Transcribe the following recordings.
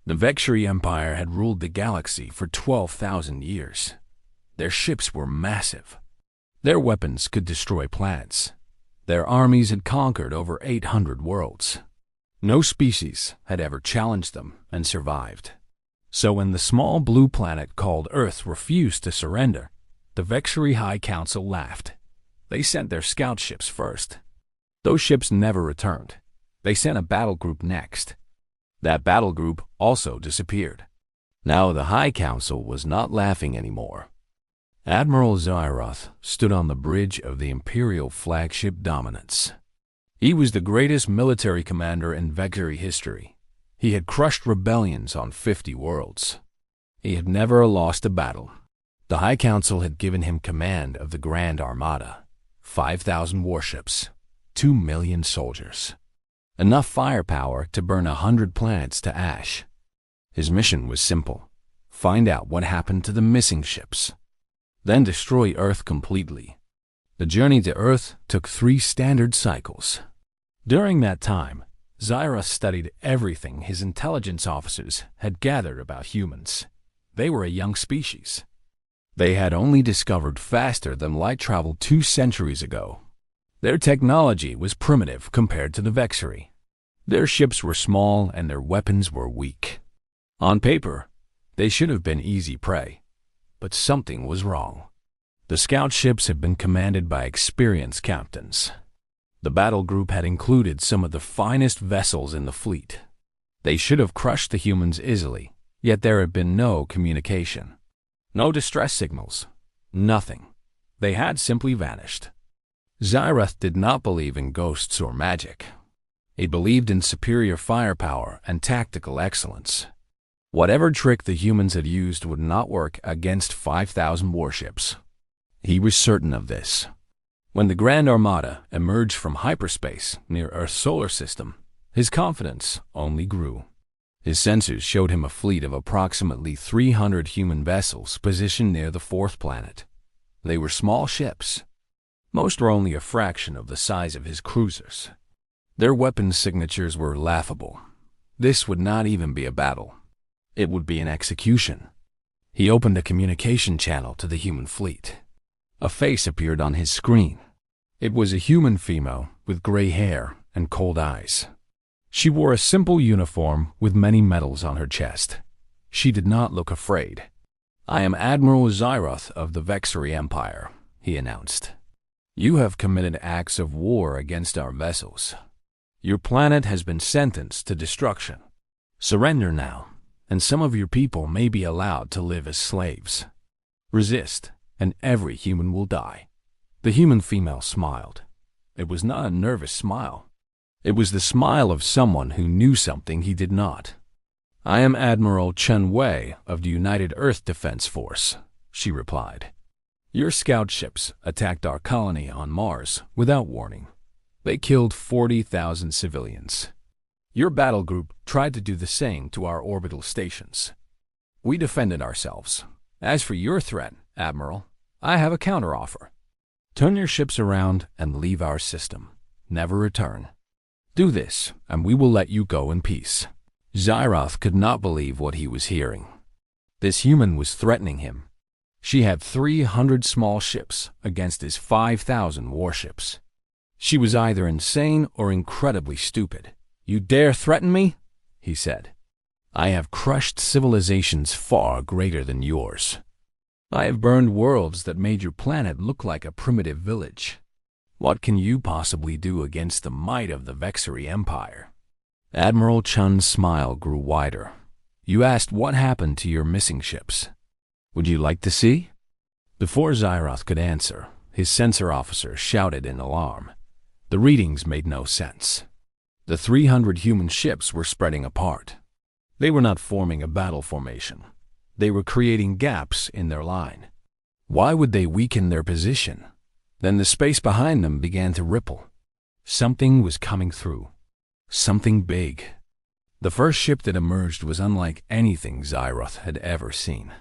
The Vexry Empire had ruled the galaxy for 12,000 years. Their ships were massive. Their weapons could destroy planets. Their armies had conquered over 800 worlds. No species had ever challenged them and survived. So when the small blue planet called Earth refused to surrender, the Vexry High Council laughed. They sent their scout ships first. Those ships never returned. They sent a battle group next. That battle group also disappeared. Now the High Council was not laughing anymore. Admiral Zyroth stood on the bridge of the Imperial flagship Dominance. He was the greatest military commander in Vexry history. He had crushed rebellions on 50 worlds. He had never lost a battle. The High Council had given him command of the Grand Armada, 5,000 warships, 2 million soldiers. Enough firepower to burn 100 planets to ash. His mission was simple: find out what happened to the missing ships. Then destroy Earth completely. The journey to Earth took 3 standard cycles. During that time, Zyroth studied everything his intelligence officers had gathered about humans. They were a young species. They had only discovered faster than light travel 2 centuries ago. Their technology was primitive compared to the Vexry. Their ships were small and their weapons were weak. On paper, they should have been easy prey. But something was wrong. The scout ships had been commanded by experienced captains. The battle group had included some of the finest vessels in the fleet. They should have crushed the humans easily, yet there had been no communication. No distress signals. Nothing. They had simply vanished. Zyroth did not believe in ghosts or magic. He believed in superior firepower and tactical excellence. Whatever trick the humans had used would not work against 5,000 warships. He was certain of this. When the Grand Armada emerged from hyperspace near Earth's solar system, his confidence only grew. His sensors showed him a fleet of approximately 300 human vessels positioned near the 4th planet. They were small ships. Most were only a fraction of the size of his cruisers. Their weapons signatures were laughable. This would not even be a battle. It would be an execution. He opened a communication channel to the human fleet. A face appeared on his screen. It was a human female with gray hair and cold eyes. She wore a simple uniform with many medals on her chest. She did not look afraid. "I am Admiral Zyroth of the Vexry Empire," he announced. "You have committed acts of war against our vessels. Your planet has been sentenced to destruction. Surrender now, and some of your people may be allowed to live as slaves. Resist, and every human will die." The human female smiled. It was not a nervous smile. It was the smile of someone who knew something he did not. "I am Admiral Chen Wei of the United Earth Defense Force," she replied. "Your scout ships attacked our colony on Mars without warning. They killed 40,000 civilians. Your battle group tried to do the same to our orbital stations. We defended ourselves. As for your threat, Admiral, I have a counteroffer. Turn your ships around and leave our system. Never return. Do this, and we will let you go in peace." Zyroth could not believe what he was hearing. This human was threatening him. She had 300 small ships against his 5,000 warships. She was either insane or incredibly stupid. "You dare threaten me?" he said. "I have crushed civilizations far greater than yours. I have burned worlds that made your planet look like a primitive village. What can you possibly do against the might of the Vexry Empire?" Admiral Chun's smile grew wider. "You asked what happened to your missing ships. Would you like to see?" Before Zyroth could answer, his sensor officer shouted in alarm. The readings made no sense. The 300 human ships were spreading apart. They were not forming a battle formation. They were creating gaps in their line. Why would they weaken their position? Then the space behind them began to ripple. Something was coming through. Something big. The first ship that emerged was unlike anything Zyroth had ever seen.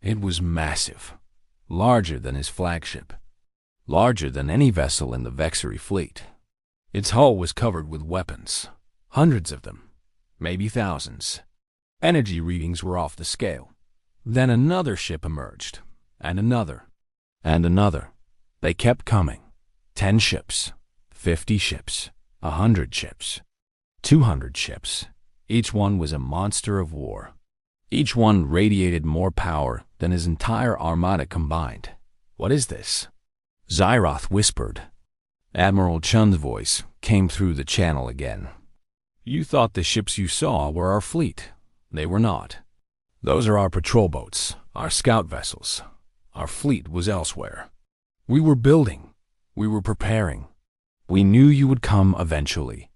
It was massive, larger than his flagship, larger than any vessel in the Vexry fleet. Its hull was covered with weapons, hundreds of them, maybe thousands. Energy readings were off the scale. Then another ship emerged, and another, and another. They kept coming. 10 ships, 50 ships, 100 ships, 200 ships. Each one was a monster of war. Each one radiated more power than his entire armada combined. "What is this?" Xyroth whispered. Admiral Chun's voice came through the channel again. "You thought the ships you saw were our fleet. They were not. Those are our patrol boats, our scout vessels. Our fleet was elsewhere. We were building. We were preparing. We knew you would come eventually.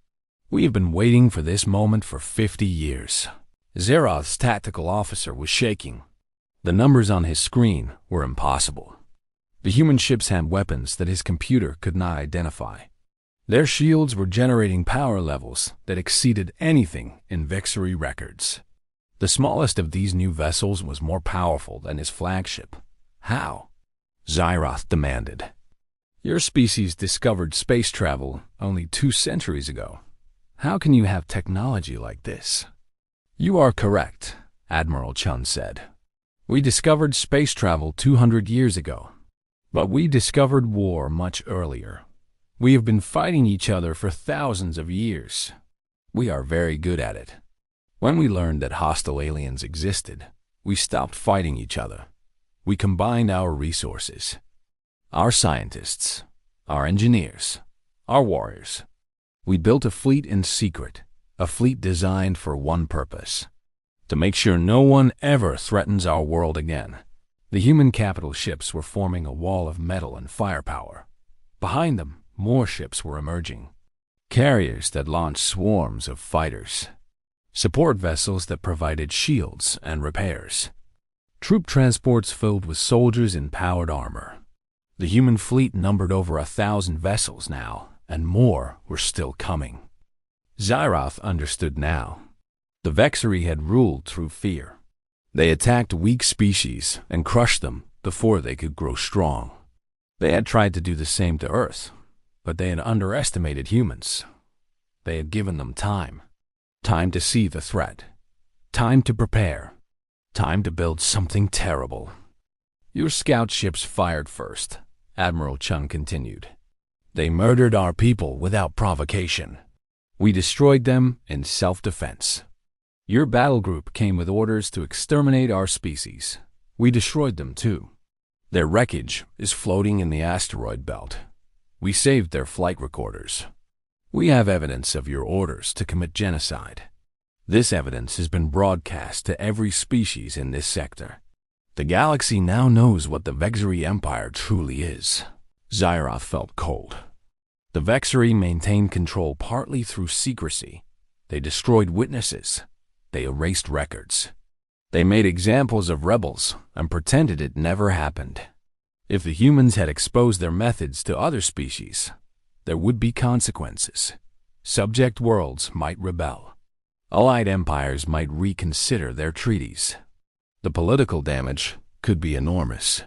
We have been waiting for this moment for 50 years. Xeroth's tactical officer was shaking. The numbers on his screen were impossible. The human ships had weapons that his computer could not identify. Their shields were generating power levels that exceeded anything in Vexery records. The smallest of these new vessels was more powerful than his flagship. How? Xyroth demanded. Your species discovered space travel only 2 centuries ago. How can you have technology like this? You are correct, Admiral Chun said. We discovered space travel 200 years ago. But we discovered war much earlier. We have been fighting each other for thousands of years. We are very good at it. When we learned that hostile aliens existed, we stopped fighting each other. We combined our resources. Our scientists, our engineers, our warriors. We built a fleet in secret, a fleet designed for one purpose: to make sure no one ever threatens our world again. The human capital ships were forming a wall of metal and firepower. Behind them, more ships were emerging. Carriers that launched swarms of fighters. Support vessels that provided shields and repairs. Troop transports filled with soldiers in powered armor. The human fleet numbered over 1,000 vessels now, and more were still coming. Xyroth understood now. The Vexery had ruled through fear. They attacked weak species and crushed them before they could grow strong. They had tried to do the same to Earth, but they had underestimated humans. They had given them time. Time to see the threat. Time to prepare. Time to build something terrible. Your scout ships fired first, Admiral Chun continued. They murdered our people without provocation. We destroyed them in self-defense. Your battle group came with orders to exterminate our species. We destroyed them too. Their wreckage is floating in the asteroid belt. We saved their flight recorders. We have evidence of your orders to commit genocide. This evidence has been broadcast to every species in this sector. The galaxy now knows what the Vexery Empire truly is. Xyroth felt cold. The Vexery maintained control partly through secrecy. They destroyed witnesses. They erased records. They made examples of rebels and pretended it never happened. If the humans had exposed their methods to other species, there would be consequences. Subject worlds might rebel. Allied empires might reconsider their treaties. The political damage could be enormous.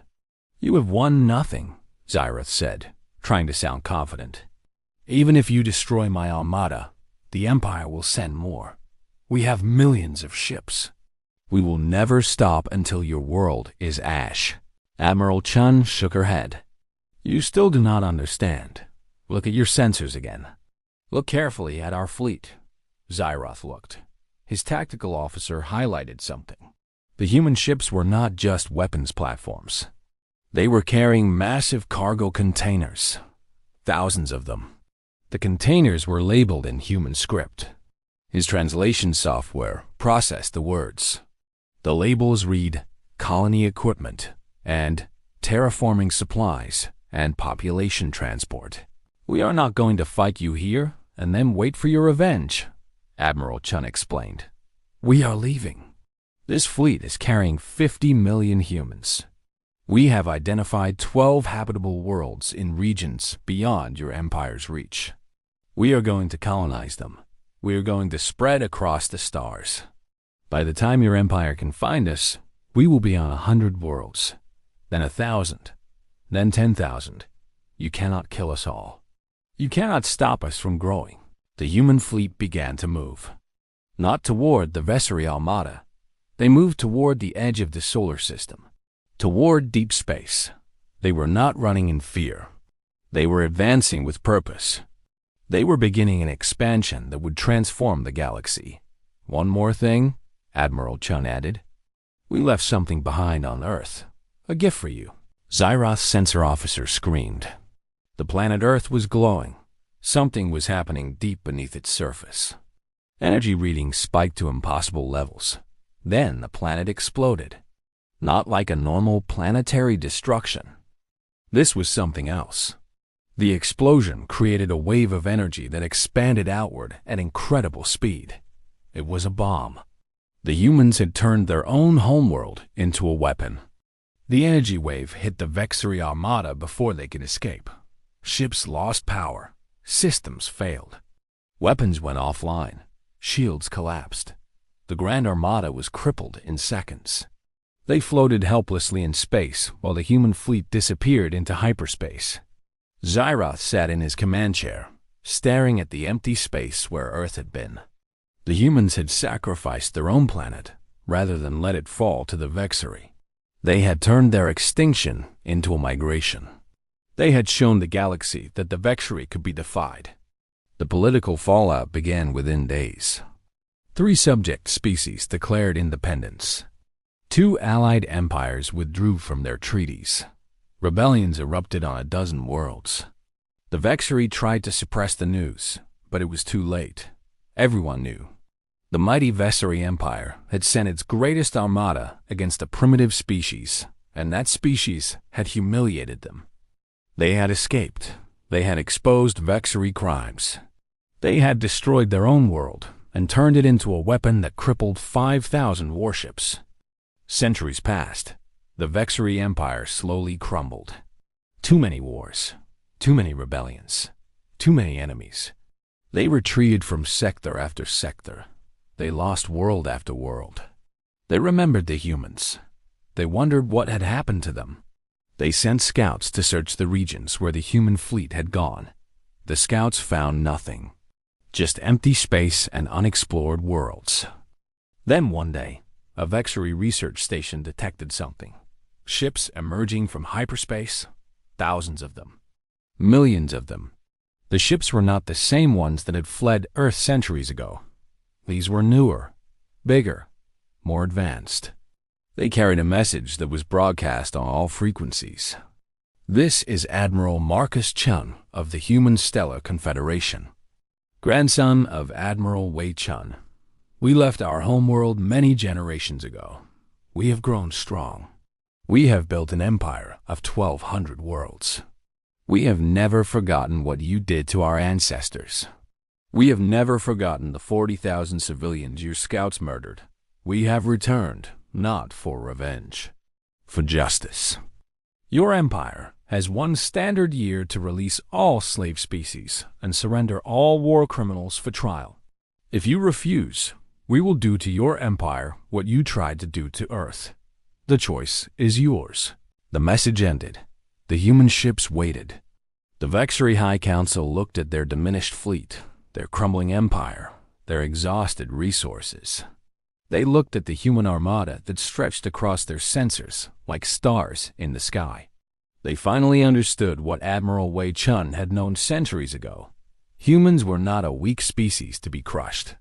You have won nothing, Xyroth said, trying to sound confident. Even if you destroy my armada, the Empire will send more. We have millions of ships. We will never stop until your world is ash. Admiral Chun shook her head. You still do not understand. Look at your sensors again. Look carefully at our fleet. Xyroth looked. His tactical officer highlighted something. The human ships were not just weapons platforms. They were carrying massive cargo containers. Thousands of them. The containers were labeled in human script. His translation software processed the words. The labels read colony equipment and terraforming supplies and population transport. We are not going to fight you here and then wait for your revenge, Admiral Chun explained. We are leaving. This fleet is carrying 50 million humans. We have identified 12 habitable worlds in regions beyond your empire's reach. We are going to colonize them. We are going to spread across the stars. By the time your empire can find us, we will be on 100 worlds, then 1,000, then 10,000. You cannot kill us all. You cannot stop us from growing. The human fleet began to move. Not toward the Vexery Armada, They moved toward the edge of the solar system, toward deep space. They were not running in fear. They were advancing with purpose. They were beginning an expansion that would transform the galaxy. One more thing, Admiral Chun added. We left something behind on Earth. A gift for you. Xyroth's sensor officer screamed. The planet Earth was glowing. Something was happening deep beneath its surface. Energy readings spiked to impossible levels. Then the planet exploded. Not like a normal planetary destruction. This was something else. The explosion created a wave of energy that expanded outward at incredible speed. It was a bomb. The humans had turned their own homeworld into a weapon. The energy wave hit the Vexery Armada before they could escape. Ships lost power. Systems failed. Weapons went offline. Shields collapsed. The Grand Armada was crippled in seconds. They floated helplessly in space while the human fleet disappeared into hyperspace. Xyroth sat in his command chair, staring at the empty space where Earth had been. The humans had sacrificed their own planet rather than let it fall to the Vexery. They had turned their extinction into a migration. They had shown the galaxy that the Vexery could be defied. The political fallout began within days. 3 subject species declared independence. 2 allied empires withdrew from their treaties. Rebellions erupted on a dozen worlds. The Vexery tried to suppress the news, but it was too late. Everyone knew. The mighty Vexery Empire had sent its greatest armada against a primitive species, and that species had humiliated them. They had escaped. They had exposed Vexery crimes. They had destroyed their own world and turned it into a weapon that crippled 5,000 warships. Centuries passed. The Vexery Empire slowly crumbled. Too many wars. Too many rebellions. Too many enemies. They retreated from sector after sector. They lost world after world. They remembered the humans. They wondered what had happened to them. They sent scouts to search the regions where the human fleet had gone. The scouts found nothing. Just empty space and unexplored worlds. Then one day, a Vexery research station detected something. Ships emerging from hyperspace. Thousands of them. Millions of them. The ships were not the same ones that had fled Earth centuries ago. These were newer, bigger, more advanced. They carried a message that was broadcast on all frequencies. This is Admiral Marcus Chun of the Human Stellar Confederation, grandson of Admiral Wei Chun. We left our homeworld many generations ago. We have grown strong. We have built an empire of 1,200 worlds. We have never forgotten what you did to our ancestors. We have never forgotten the 40,000 civilians your scouts murdered. We have returned, not for revenge, for justice. Your empire has one standard year to release all slave species and surrender all war criminals for trial. If you refuse, we will do to your empire what you tried to do to Earth. The choice is yours. The message ended. The human ships waited. The Vexery High Council looked at their diminished fleet, their crumbling empire, their exhausted resources. They looked at the human armada that stretched across their sensors like stars in the sky. They finally understood what Admiral Wei Chun had known centuries ago. Humans were not a weak species to be crushed.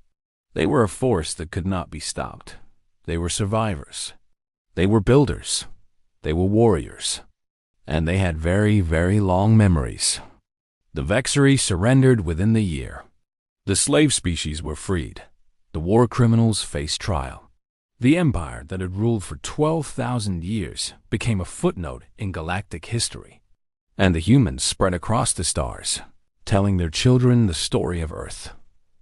They were a force that could not be stopped. They were survivors. They were builders. They were warriors. And they had very, very long memories. The Vexery surrendered within the year. The slave species were freed. The war criminals faced trial. The empire that had ruled for 12,000 years became a footnote in galactic history. And the humans spread across the stars, telling their children the story of Earth.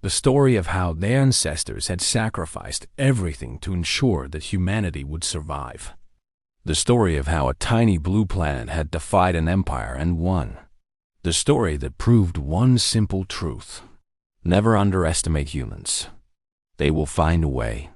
The story of how their ancestors had sacrificed everything to ensure that humanity would survive. The story of how a tiny blue planet had defied an empire and won. The story that proved one simple truth. Never underestimate humans. They will find a way.